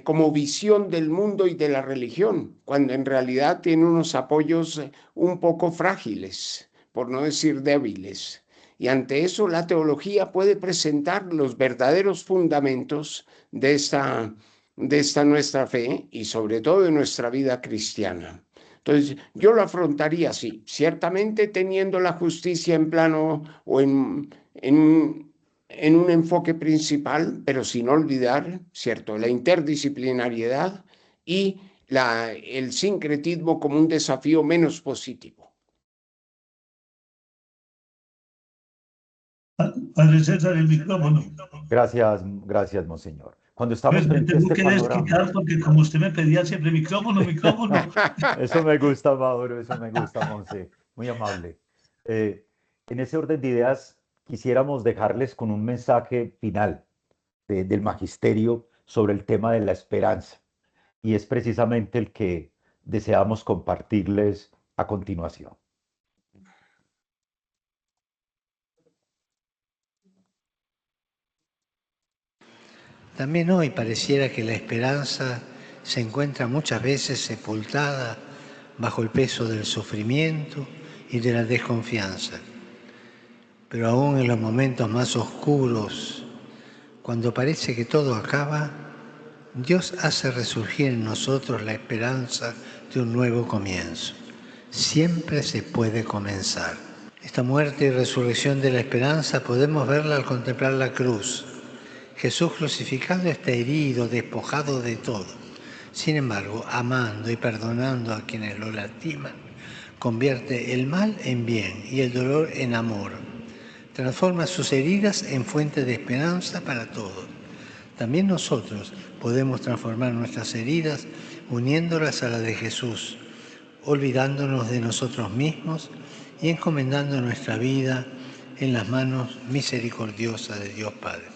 como visión del mundo y de la religión, cuando en realidad tiene unos apoyos un poco frágiles, por no decir débiles. Y ante eso la teología puede presentar los verdaderos fundamentos de esta nuestra fe y sobre todo de nuestra vida cristiana. Entonces, yo lo afrontaría así, ciertamente teniendo la justicia en plano o en un enfoque principal, pero sin olvidar, ¿cierto?, la interdisciplinariedad y el sincretismo como un desafío menos positivo. Padre César, el micrófono. Gracias, gracias, monseñor. Cuando Pues estamos me frente a tengo este que panorama, desquitar porque como usted me pedía siempre micrófono, micrófono. eso me gusta, Mauro, eso me gusta, Monse, muy amable. En ese orden de ideas, quisiéramos dejarles con un mensaje final del magisterio sobre el tema de la esperanza, y es precisamente el que deseamos compartirles a continuación. También hoy pareciera que la esperanza se encuentra muchas veces sepultada bajo el peso del sufrimiento y de la desconfianza. Pero aún en los momentos más oscuros, cuando parece que todo acaba, Dios hace resurgir en nosotros la esperanza de un nuevo comienzo. Siempre se puede comenzar. Esta muerte y resurrección de la esperanza podemos verla al contemplar la cruz. Jesús crucificado está herido, despojado de todo. Sin embargo, amando y perdonando a quienes lo lastiman, convierte el mal en bien y el dolor en amor. Transforma sus heridas en fuente de esperanza para todos. También nosotros podemos transformar nuestras heridas uniéndolas a las de Jesús, olvidándonos de nosotros mismos y encomendando nuestra vida en las manos misericordiosas de Dios Padre.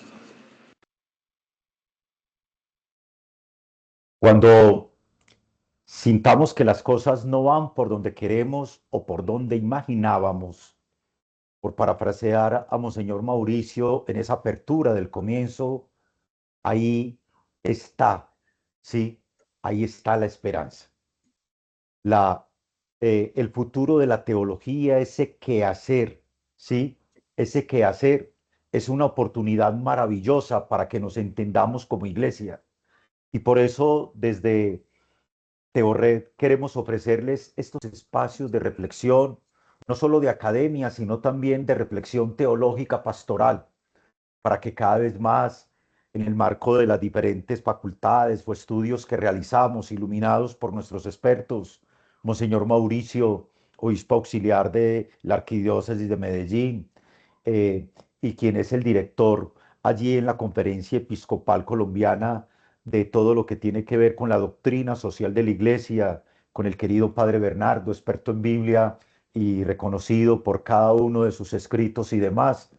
Cuando sintamos que las cosas no van por donde queremos o por donde imaginábamos, por parafrasear a Monseñor Mauricio en esa apertura del comienzo, ahí está, ¿sí? Ahí está la esperanza. El futuro de la teología, ese quehacer, ¿sí? Ese quehacer es una oportunidad maravillosa para que nos entendamos como iglesia. Y por eso, desde Teored queremos ofrecerles estos espacios de reflexión, no solo de academia, sino también de reflexión teológica pastoral, para que cada vez más, en el marco de las diferentes facultades o estudios que realizamos, iluminados por nuestros expertos, Monseñor Mauricio, obispo auxiliar de la Arquidiócesis de Medellín, y quien es el director allí en la Conferencia Episcopal Colombiana de todo lo que tiene que ver con la doctrina social de la Iglesia, con el querido Padre Bernardo, experto en Biblia y reconocido por cada uno de sus escritos y demás.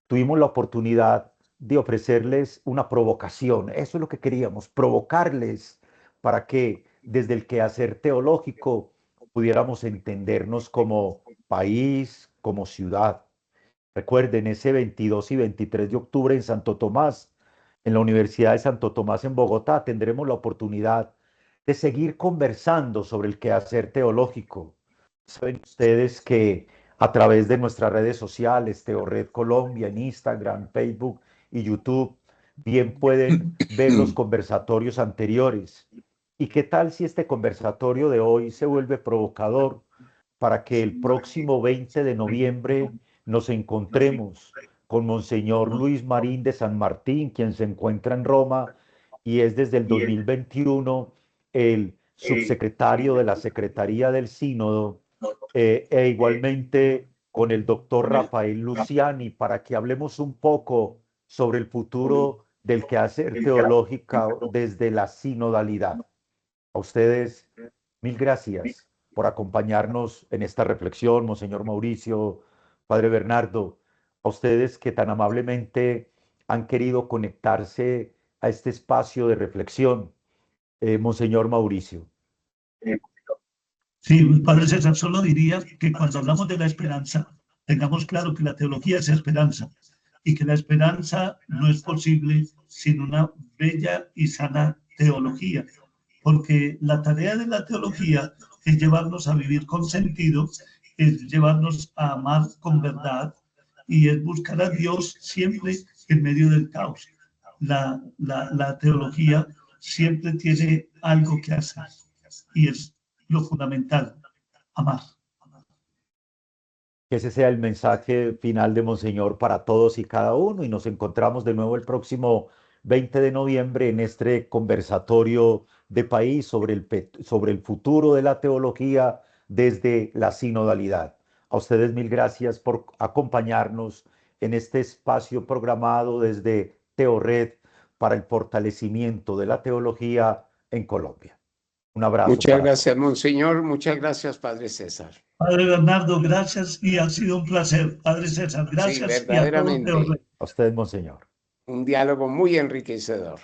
Tuvimos la oportunidad de ofrecerles una provocación. Eso es lo que queríamos, provocarles para que desde el quehacer teológico pudiéramos entendernos como país, como ciudad. Recuerden, ese 22 y 23 de octubre en Santo Tomás, en la Universidad de Santo Tomás en Bogotá, tendremos la oportunidad de seguir conversando sobre el quehacer teológico. Saben ustedes que a través de nuestras redes sociales, Teored Colombia, en Instagram, Facebook y YouTube, bien pueden ver los conversatorios anteriores. ¿Y qué tal si este conversatorio de hoy se vuelve provocador para que el próximo 20 de noviembre nos encontremos con Monseñor Luis Marín de San Martín, quien se encuentra en Roma y es desde el 2021 el subsecretario de la Secretaría del Sínodo, e igualmente con el doctor Rafael Luciani, para que hablemos un poco sobre el futuro del quehacer teológico desde la sinodalidad. A ustedes, mil gracias por acompañarnos en esta reflexión, Monseñor Mauricio, Padre Bernardo, a ustedes que tan amablemente han querido conectarse a este espacio de reflexión, Monseñor Mauricio. Sí, Padre César, solo diría que cuando hablamos de la esperanza, tengamos claro que la teología es esperanza y que la esperanza no es posible sin una bella y sana teología, porque la tarea de la teología es llevarnos a vivir con sentido, es llevarnos a amar con verdad y es buscar a Dios siempre en medio del caos. La teología siempre tiene algo que hacer y es lo fundamental, amar. Que ese sea el mensaje final de Monseñor para todos y cada uno, y nos encontramos de nuevo el próximo 20 de noviembre en este conversatorio de país sobre el futuro de la teología desde la sinodalidad. A ustedes mil gracias por acompañarnos en este espacio programado desde TeoRed para el fortalecimiento de la teología en Colombia. Un abrazo. Muchas gracias, Monseñor. Muchas gracias, Padre César. Padre Bernardo, gracias y ha sido un placer. Padre César, gracias. Sí, verdaderamente. Y a todos. A usted, Monseñor. Un diálogo muy enriquecedor.